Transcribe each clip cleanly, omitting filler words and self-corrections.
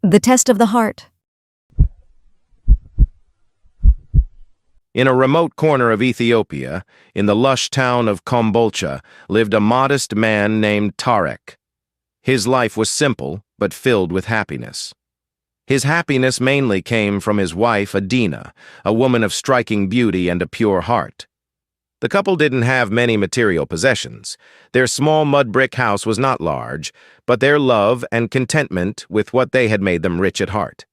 The test of the heart. In a remote corner of Ethiopia, in the lush town of Kombolcha, lived a modest man named Tarek. His life was simple, but filled with happiness. His happiness mainly came from his wife, Adina, a woman of striking beauty and a pure heart. The couple didn't have many material possessions. Their small mud brick house was not large, but their love and contentment with what they had made them rich at heart.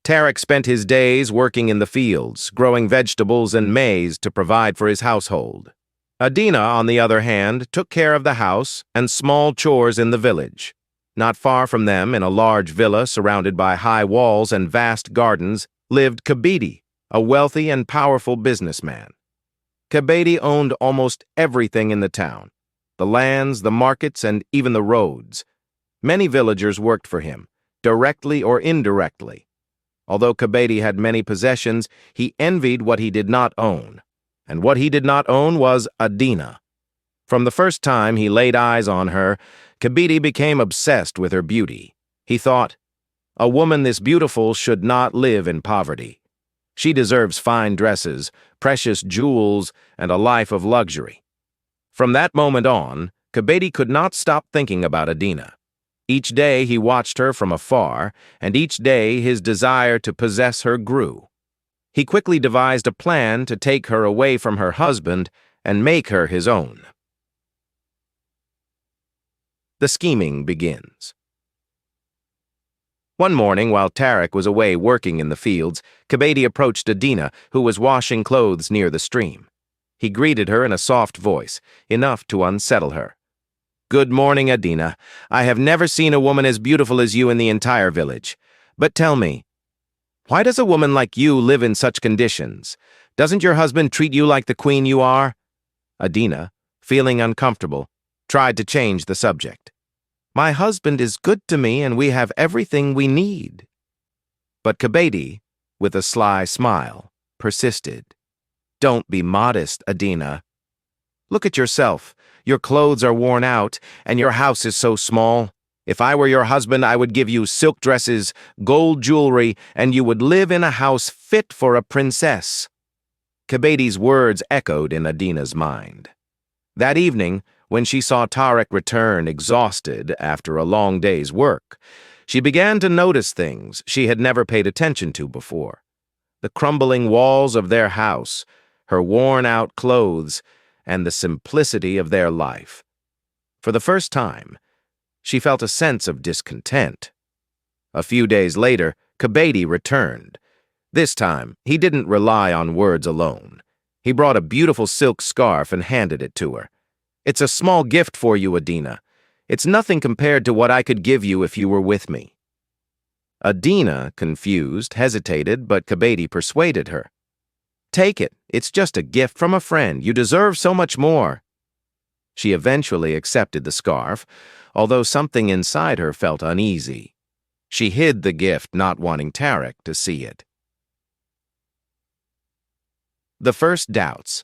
Tarek spent his days working in the fields, growing vegetables and maize to provide for his household. Adina, on the other hand, took care of the house and small chores in the village. Not far from them, in a large villa surrounded by high walls and vast gardens, lived Kebede, a wealthy and powerful businessman. Kebede owned almost everything in the town: the lands, the markets, and even the roads. Many villagers worked for him, directly or indirectly. Although Kebede had many possessions, he envied what he did not own. And what he did not own was Adina. From the first time he laid eyes on her, Kebede became obsessed with her beauty. He thought, "A woman this beautiful should not live in poverty. She deserves fine dresses, precious jewels, and a life of luxury." From that moment on, Kebede could not stop thinking about Adina. Each day he watched her from afar, and each day his desire to possess her grew. He quickly devised a plan to take her away from her husband and make her his own. The scheming begins. One morning, while Tarek was away working in the fields, Kebede approached Adina, who was washing clothes near the stream. He greeted her in a soft voice, enough to unsettle her. "Good morning, Adina. I have never seen a woman as beautiful as you in the entire village. But tell me, why does a woman like you live in such conditions? Doesn't your husband treat you like the queen you are?" Adina, feeling uncomfortable, tried to change the subject. "My husband is good to me and we have everything we need." But Kebede, with a sly smile, persisted. "Don't be modest, Adina. Look at yourself. Your clothes are worn out, and your house is so small. If I were your husband, I would give you silk dresses, gold jewelry, and you would live in a house fit for a princess." Kebede's words echoed in Adina's mind. That evening, when she saw Tarek return exhausted after a long day's work, she began to notice things she had never paid attention to before. The crumbling walls of their house, her worn-out clothes, and the simplicity of their life. For the first time, she felt a sense of discontent. A few days later, Kebede returned. This time, he didn't rely on words alone. He brought a beautiful silk scarf and handed it to her. "It's a small gift for you, Adina. It's nothing compared to what I could give you if you were with me." Adina, confused, hesitated, but Kebede persuaded her. "Take it. It's just a gift from a friend. You deserve so much more." She eventually accepted the scarf, although something inside her felt uneasy. She hid the gift, not wanting Tarek to see it. The first doubts.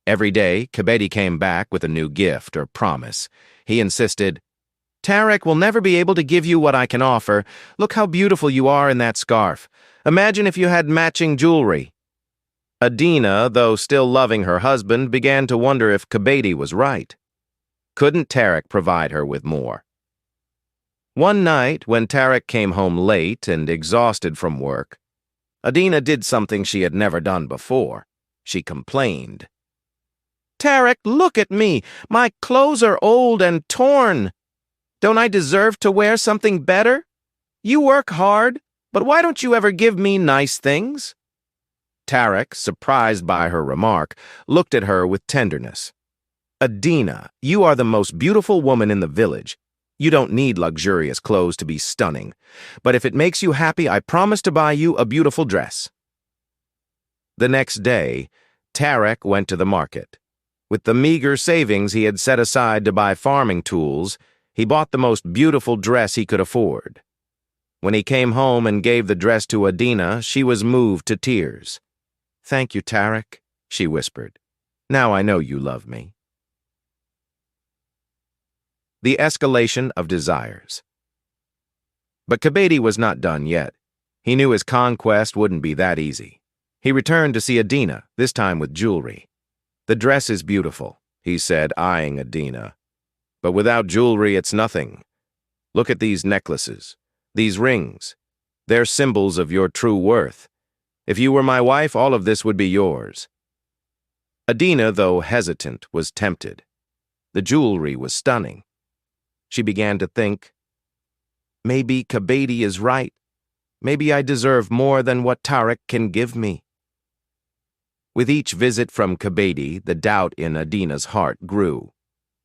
Every day, Kebede came back with a new gift or promise. He insisted, "Tarek will never be able to give you what I can offer. Look how beautiful you are in that scarf. Imagine if you had matching jewelry." Adina, though still loving her husband, began to wonder if Kebede was right. Couldn't Tarek provide her with more? One night, when Tarek came home late and exhausted from work, Adina did something she had never done before. She complained. "Tarek, look at me. My clothes are old and torn. Don't I deserve to wear something better? You work hard, but why don't you ever give me nice things?" Tarek, surprised by her remark, looked at her with tenderness. "Adina, you are the most beautiful woman in the village. You don't need luxurious clothes to be stunning. But if it makes you happy, I promise to buy you a beautiful dress." The next day, Tarek went to the market. With the meager savings he had set aside to buy farming tools, he bought the most beautiful dress he could afford. When he came home and gave the dress to Adina, she was moved to tears. "Thank you, Tarek," she whispered. "Now I know you love me." The Escalation of Desires. But Kebede was not done yet. He knew his conquest wouldn't be that easy. He returned to see Adina, this time with jewelry. "The dress is beautiful," he said, eyeing Adina. "But without jewelry, it's nothing. Look at these necklaces, these rings. They're symbols of your true worth. If you were my wife, all of this would be yours." Adina, though hesitant, was tempted. The jewelry was stunning. She began to think, maybe Kebede is right. Maybe I deserve more than what Tarek can give me. With each visit from Kebede, the doubt in Adina's heart grew.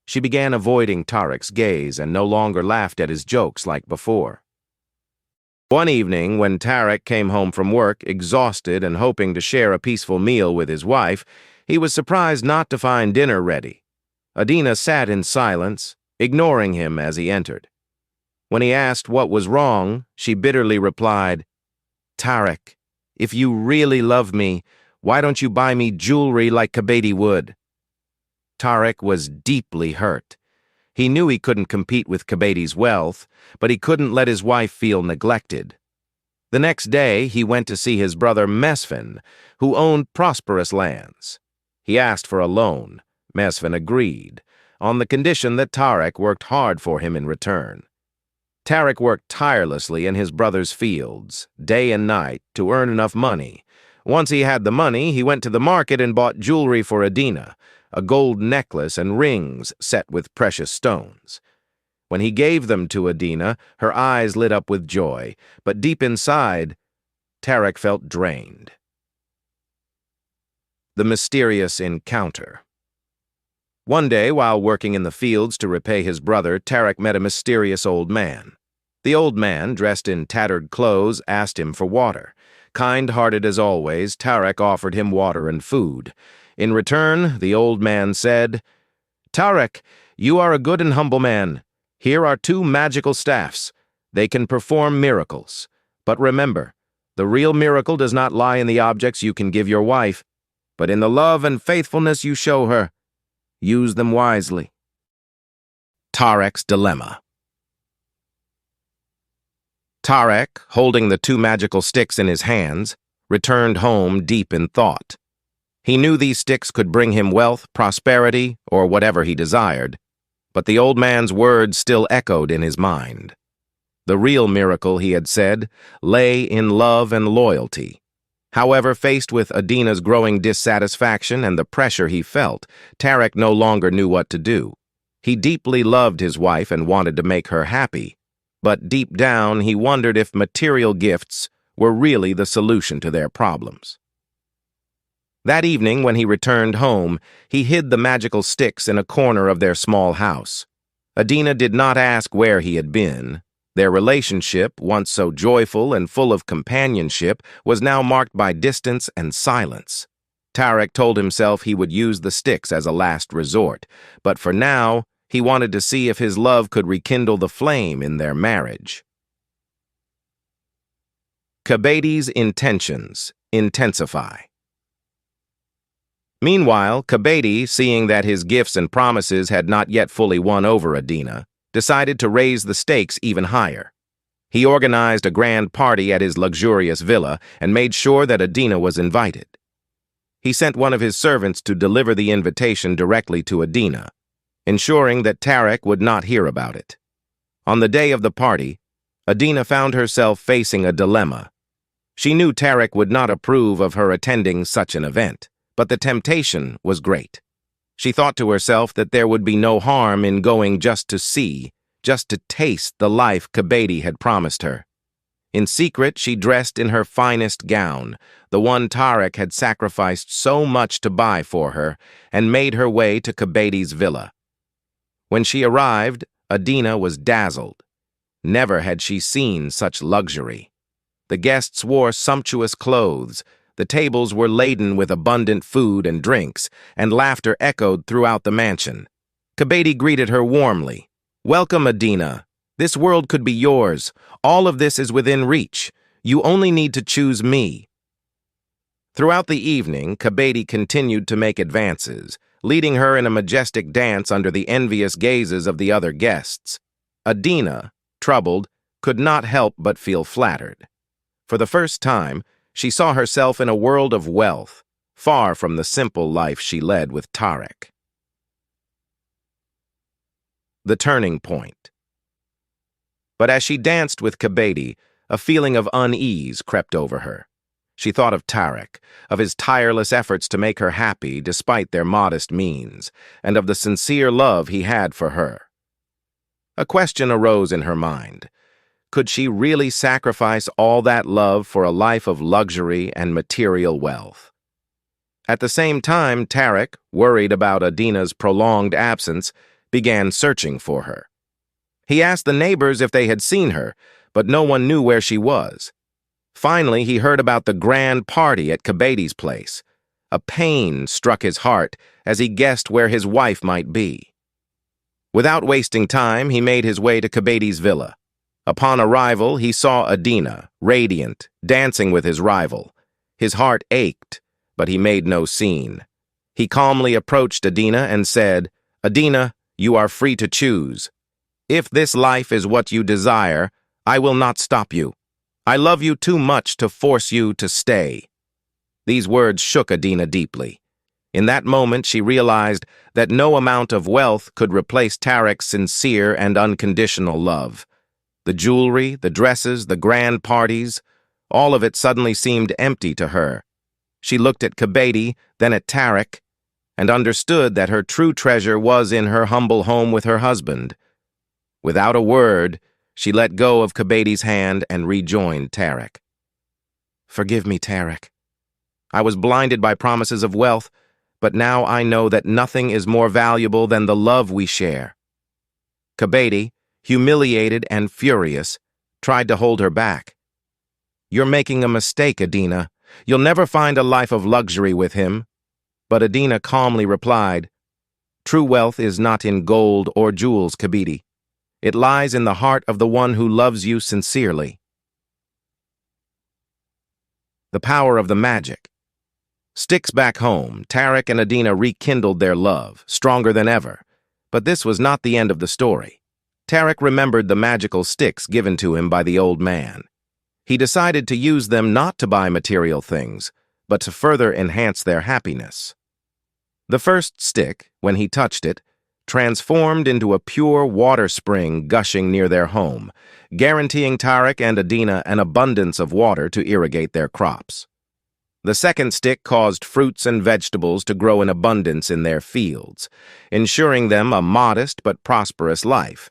She began avoiding Tarek's gaze and no longer laughed at his jokes like before. One evening, when Tarek came home from work, exhausted and hoping to share a peaceful meal with his wife, he was surprised not to find dinner ready. Adina sat in silence, ignoring him as he entered. When he asked what was wrong, she bitterly replied, "Tarek, if you really love me, why don't you buy me jewelry like Kebede would?" Tarek was deeply hurt. He knew he couldn't compete with Kebede's wealth, but he couldn't let his wife feel neglected. The next day, he went to see his brother Mesfin, who owned prosperous lands. He asked for a loan. Mesfin agreed, on the condition that Tarek worked hard for him in return. Tarek worked tirelessly in his brother's fields, day and night, to earn enough money. Once he had the money, he went to the market and bought jewelry for Adina, a gold necklace and rings set with precious stones. When he gave them to Adina, her eyes lit up with joy, but deep inside, Tarek felt drained. The mysterious encounter. One day, while working in the fields to repay his brother, Tarek met a mysterious old man. The old man, dressed in tattered clothes, asked him for water. Kind-hearted as always, Tarek offered him water and food. In return, the old man said, "Tarek, you are a good and humble man. Here are 2 magical staffs. They can perform miracles. But remember, the real miracle does not lie in the objects you can give your wife, but in the love and faithfulness you show her. Use them wisely." Tarek's dilemma. Tarek, holding the 2 magical sticks in his hands, returned home deep in thought. He knew these sticks could bring him wealth, prosperity, or whatever he desired, but the old man's words still echoed in his mind. The real miracle, he had said, lay in love and loyalty. However, faced with Adina's growing dissatisfaction and the pressure he felt, Tarek no longer knew what to do. He deeply loved his wife and wanted to make her happy, but deep down he wondered if material gifts were really the solution to their problems. That evening, when he returned home, he hid the magical sticks in a corner of their small house. Adina did not ask where he had been. Their relationship, once so joyful and full of companionship, was now marked by distance and silence. Tarek told himself he would use the sticks as a last resort, but for now, he wanted to see if his love could rekindle the flame in their marriage. Kebede's intentions. Intensify. Meanwhile, Kebede, seeing that his gifts and promises had not yet fully won over Adina, decided to raise the stakes even higher. He organized a grand party at his luxurious villa and made sure that Adina was invited. He sent one of his servants to deliver the invitation directly to Adina, ensuring that Tarek would not hear about it. On the day of the party, Adina found herself facing a dilemma. She knew Tarek would not approve of her attending such an event, but the temptation was great. She thought to herself that there would be no harm in going just to see, just to taste the life Kebede had promised her. In secret, she dressed in her finest gown, the one Tarek had sacrificed so much to buy for her, and made her way to Kebede's villa. When she arrived, Adina was dazzled. Never had she seen such luxury. The guests wore sumptuous clothes, the tables were laden with abundant food and drinks, and laughter echoed throughout the mansion. Kebede greeted her warmly. "Welcome, Adina. This world could be yours. All of this is within reach. You only need to choose me." Throughout the evening, Kebede continued to make advances, leading her in a majestic dance under the envious gazes of the other guests. Adina, troubled, could not help but feel flattered. For the first time, she saw herself in a world of wealth, far from the simple life she led with Tarek. The turning point. But as she danced with Kebede, a feeling of unease crept over her. She thought of Tarek, of his tireless efforts to make her happy despite their modest means, and of the sincere love he had for her. A question arose in her mind. Could she really sacrifice all that love for a life of luxury and material wealth? At the same time, Tarek, worried about Adina's prolonged absence, began searching for her. He asked the neighbors if they had seen her, but no one knew where she was. Finally, he heard about the grand party at Kebede's place. A pain struck his heart as he guessed where his wife might be. Without wasting time, he made his way to Kebede's villa. Upon arrival, he saw Adina, radiant, dancing with his rival. His heart ached, but he made no scene. He calmly approached Adina and said, "Adina, you are free to choose. If this life is what you desire, I will not stop you. I love you too much to force you to stay." These words shook Adina deeply. In that moment, she realized that no amount of wealth could replace Tarek's sincere and unconditional love. The jewelry, the dresses, the grand parties, all of it suddenly seemed empty to her. She looked at Kebede, then at Tarek, and understood that her true treasure was in her humble home with her husband. Without a word, she let go of Kebede's hand and rejoined Tarek. "Forgive me, Tarek. I was blinded by promises of wealth, but now I know that nothing is more valuable than the love we share." Kebede, humiliated and furious, tried to hold her back. "You're making a mistake, Adina. You'll never find a life of luxury with him." But Adina calmly replied, "True wealth is not in gold or jewels, Kebede. It lies in the heart of the one who loves you sincerely." The power of the magic. Sticks back home, Tarek and Adina rekindled their love, stronger than ever. But this was not the end of the story. Tarek remembered the magical sticks given to him by the old man. He decided to use them not to buy material things, but to further enhance their happiness. The first stick, when he touched it, transformed into a pure water spring gushing near their home, guaranteeing Tarek and Adina an abundance of water to irrigate their crops. The second stick caused fruits and vegetables to grow in abundance in their fields, ensuring them a modest but prosperous life.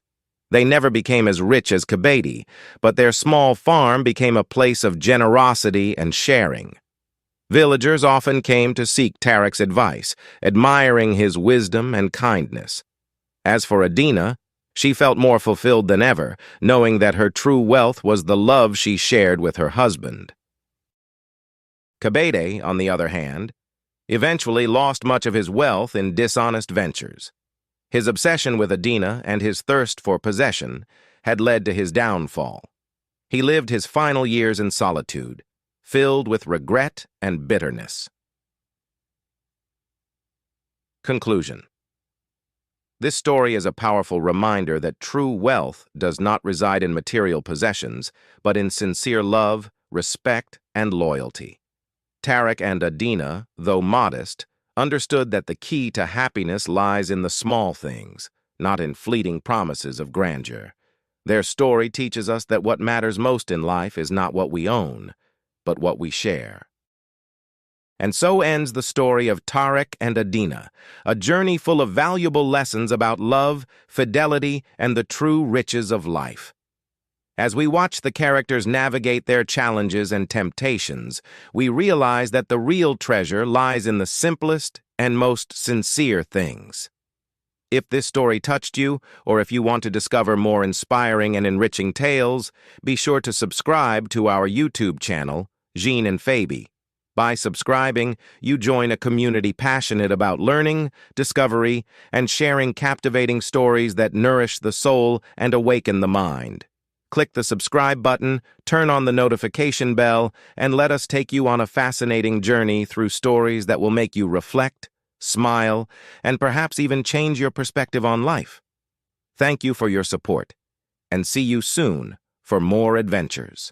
They never became as rich as Kebede, but their small farm became a place of generosity and sharing. Villagers often came to seek Tarek's advice, admiring his wisdom and kindness. As for Adina, she felt more fulfilled than ever, knowing that her true wealth was the love she shared with her husband. Kebede, on the other hand, eventually lost much of his wealth in dishonest ventures. His obsession with Adina and his thirst for possession had led to his downfall. He lived his final years in solitude, filled with regret and bitterness. Conclusion. This story is a powerful reminder that true wealth does not reside in material possessions, but in sincere love, respect, and loyalty. Tarek and Adina, though modest, understood that the key to happiness lies in the small things, not in fleeting promises of grandeur. Their story teaches us that what matters most in life is not what we own, but what we share. And so ends the story of Tarek and Adina, a journey full of valuable lessons about love, fidelity, and the true riches of life. As we watch the characters navigate their challenges and temptations, we realize that the real treasure lies in the simplest and most sincere things. If this story touched you, or if you want to discover more inspiring and enriching tales, be sure to subscribe to our YouTube channel, Jean and Fabie. By subscribing, you join a community passionate about learning, discovery, and sharing captivating stories that nourish the soul and awaken the mind. Click the subscribe button, turn on the notification bell, and let us take you on a fascinating journey through stories that will make you reflect, smile, and perhaps even change your perspective on life. Thank you for your support, and see you soon for more adventures.